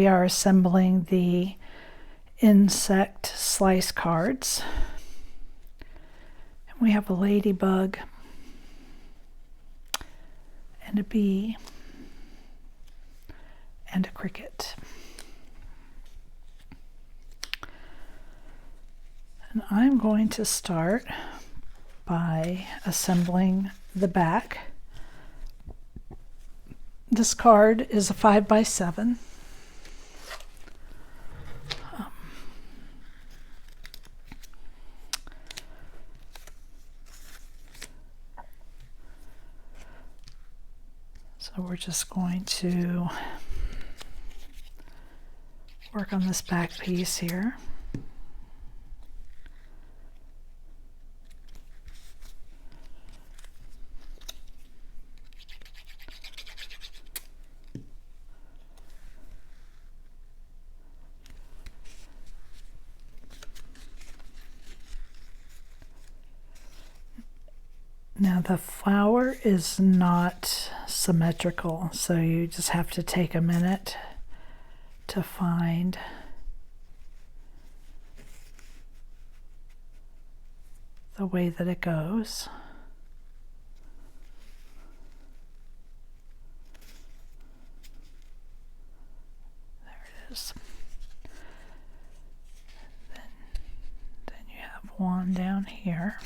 We are assembling the insect slice cards. And we have a ladybug and a bee and a cricket. And I'm going to start by assembling the back. This card is a 5x7. So we're just going to work on this back piece here. Now the flower is not symmetrical, so you just have to take a minute to find the way that it goes. There it is. Then you have one down here.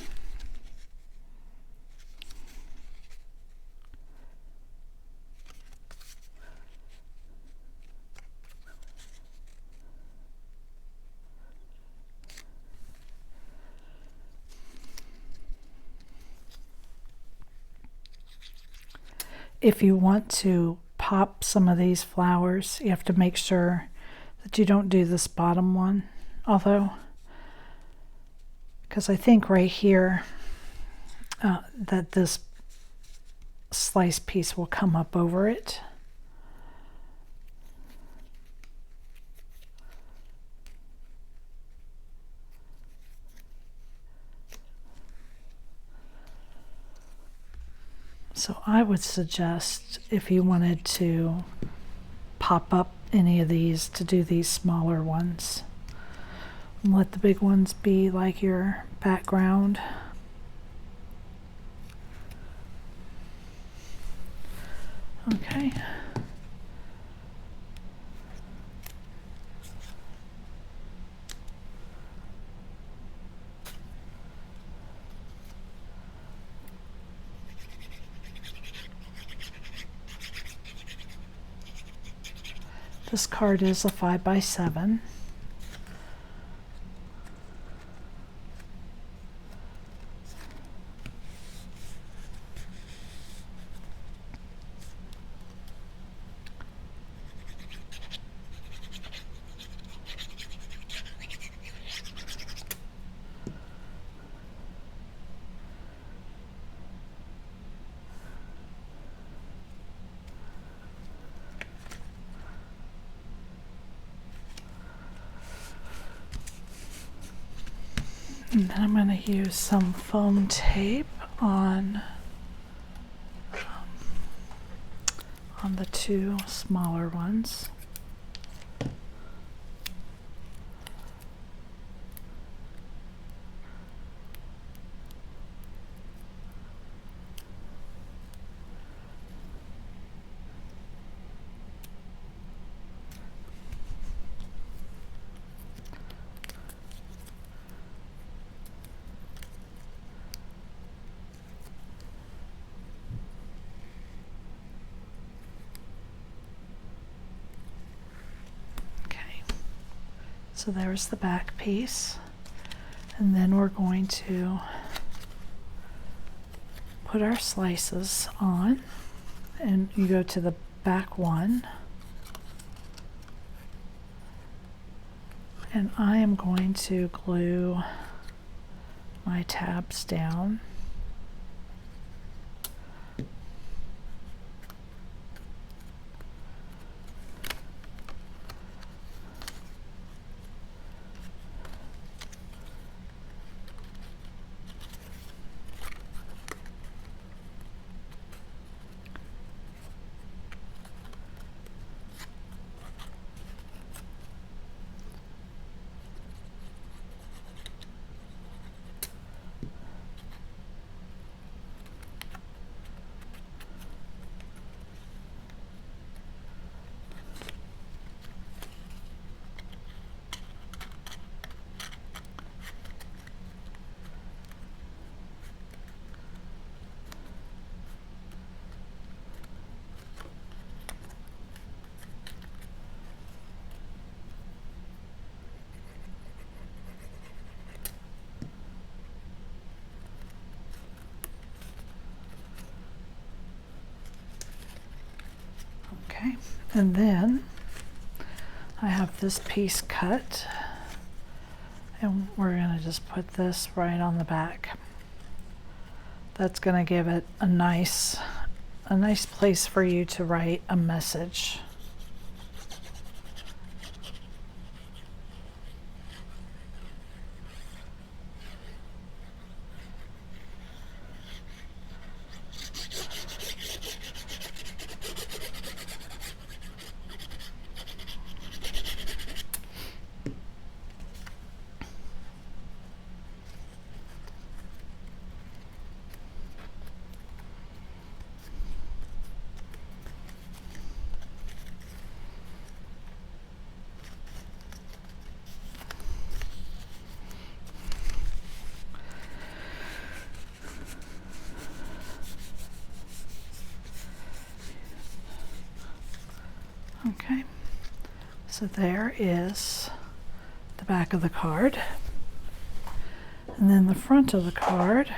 If you want to pop some of these flowers, you have to make sure that you don't do this bottom one, although, because I think right here that this slice piece will come up over it. So I would suggest, if you wanted to pop up any of these, to do these smaller ones. And let the big ones be like your background. Okay. This card is a 5x7. And then I'm going to use some foam tape on the two smaller ones. So there's the back piece, and then we're going to put our slices on, and you go to the back one, and I am going to glue my tabs down. And then I have this piece cut, and we're going to just put this right on the back. That's going to give it a nice place for you to write a message. Okay, so there is the back of the card. And then the front of the card,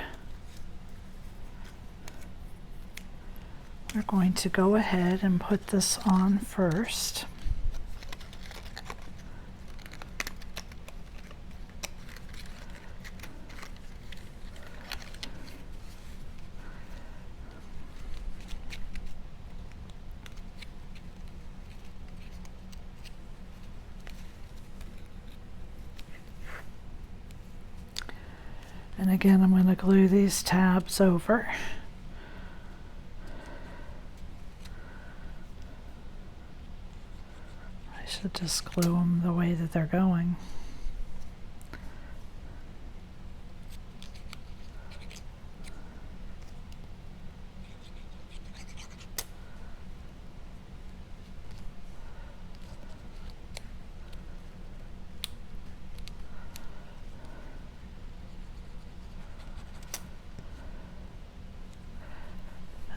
we're going to go ahead and put this on first. And again, I'm going to glue these tabs over. I should just glue them the way that they're going.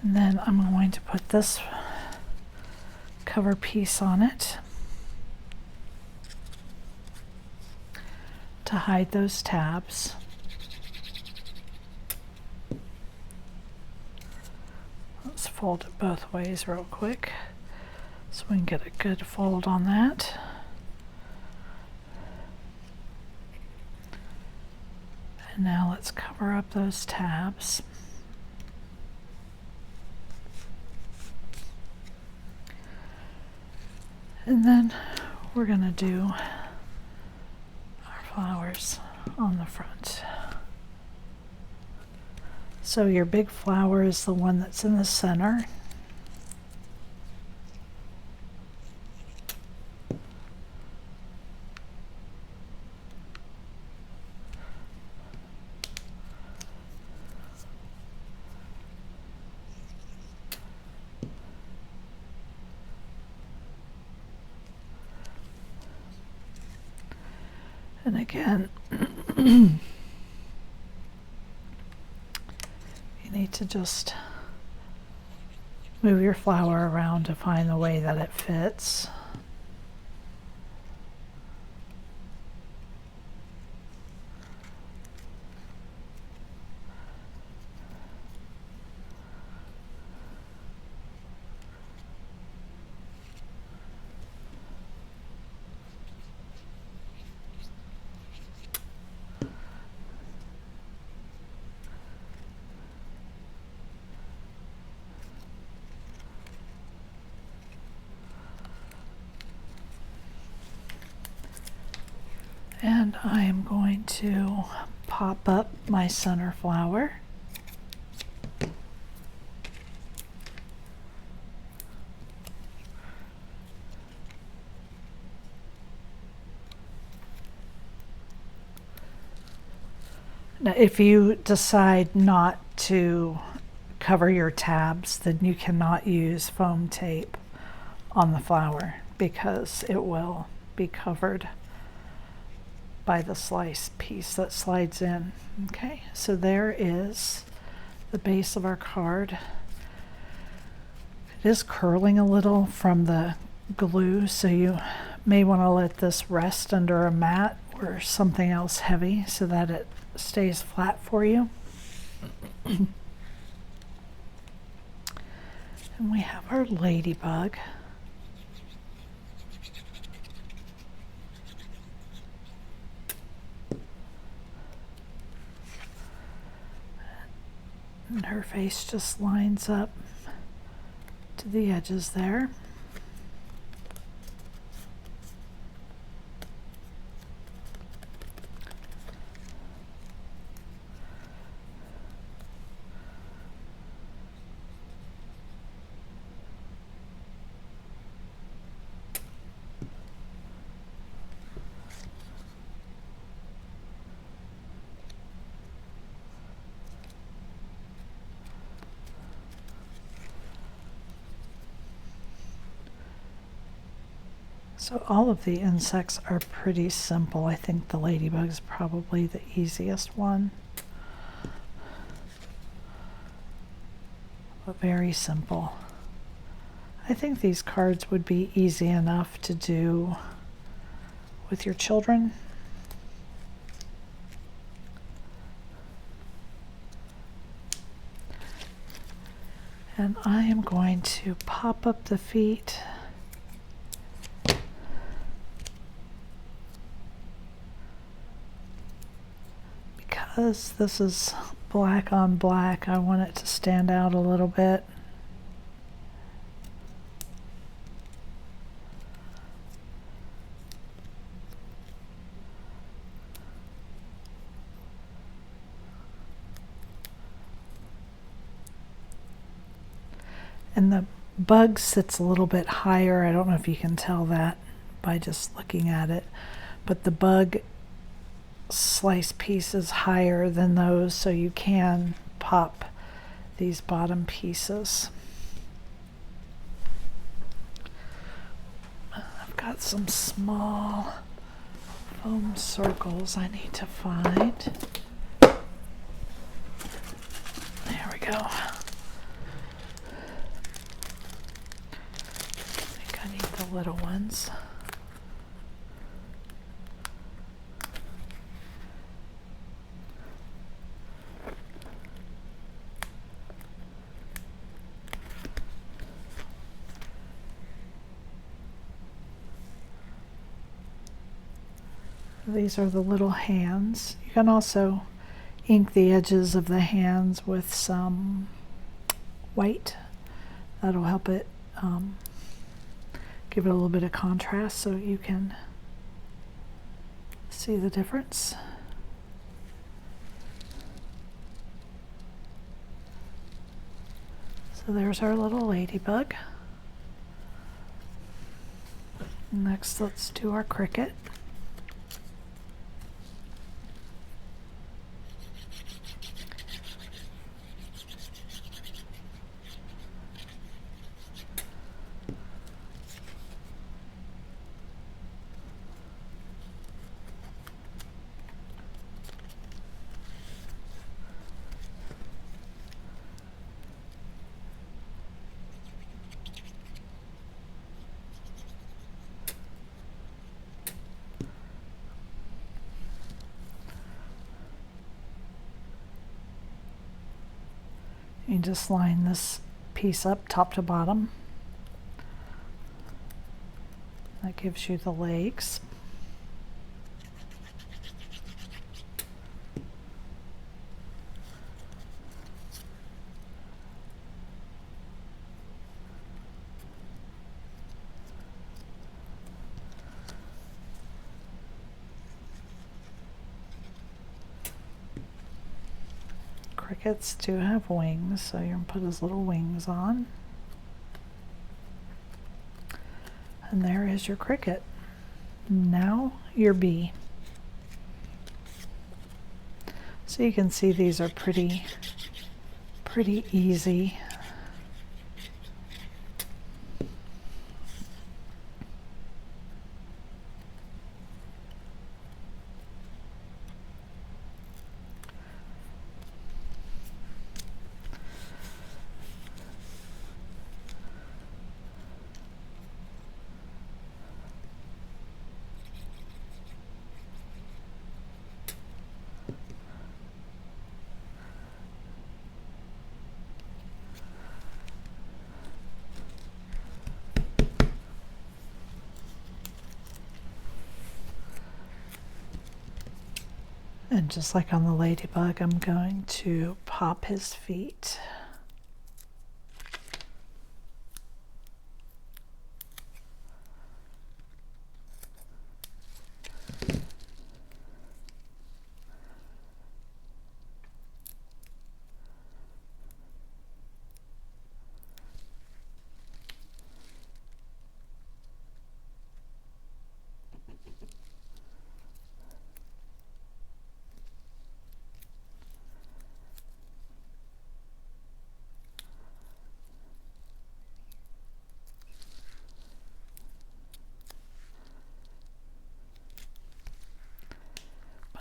And then I'm going to put this cover piece on it to hide those tabs. Let's fold it both ways real quick so we can get a good fold on that. And now let's cover up those tabs. And then we're going to do our flowers on the front. So your big flower is the one that's in the center. And again, you need to just move your flower around to find the way that it fits. And I am going to pop up my center flower. Now, if you decide not to cover your tabs, then you cannot use foam tape on the flower because it will be covered by the slice piece that slides in. Okay, so there is the base of our card. It is curling a little from the glue, so you may want to let this rest under a mat or something else heavy so that it stays flat for you. And we have our ladybug. And her face just lines up to the edges there. So all of the insects are pretty simple. I think the ladybug is probably the easiest one, but very simple. I think these cards would be easy enough to do with your children. And I am going to pop up the feet. Because this is black on black, I want it to stand out a little bit. And the bug sits a little bit higher. I don't know if you can tell that by just looking at it, but the bug slice piece is higher than those, so you can pop these bottom pieces. I've got some small foam circles I need to find. There we go. I think I need the little ones. These are the little hands. You can also ink the edges of the hands with some white. That'll help it give it a little bit of contrast so you can see the difference. So there's our little ladybug. Next, let's do our Cricut. You just line this piece up top to bottom. That gives you the legs. Crickets do have wings, so you're going to put his little wings on. And there is your Cricket. Now your bee. So you can see these are pretty easy. And just like on the ladybug, I'm going to pop pop his feet.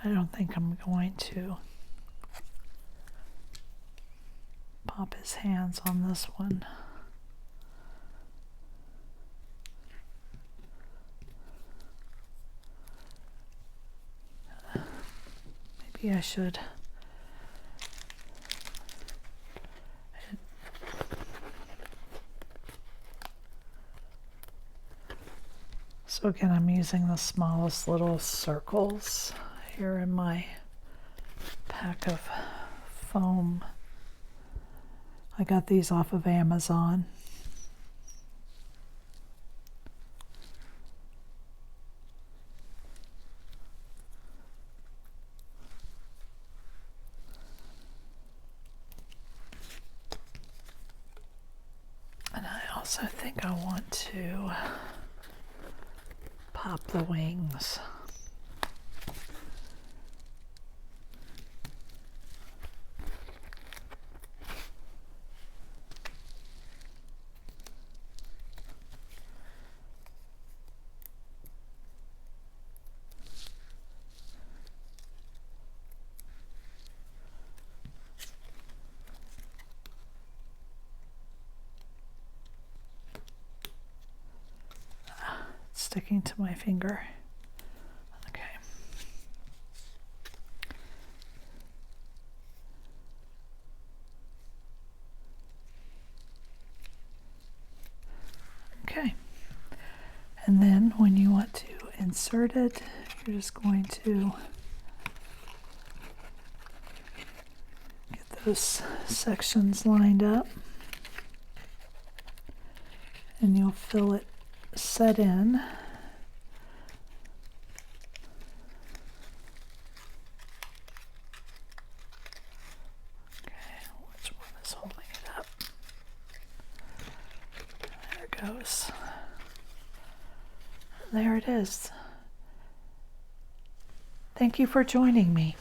I don't think I'm going to pop his hands on this one. Maybe I should. So again, I'm using the smallest little circles here in my pack of foam. I got these off of Amazon. And I also think I want to pop the wings. Sticking to my finger. Okay. Okay. And then when you want to insert it, you're just going to get those sections lined up, and you'll fill it set in. Okay, which one is holding it up? There it goes. There it is. Thank you for joining me.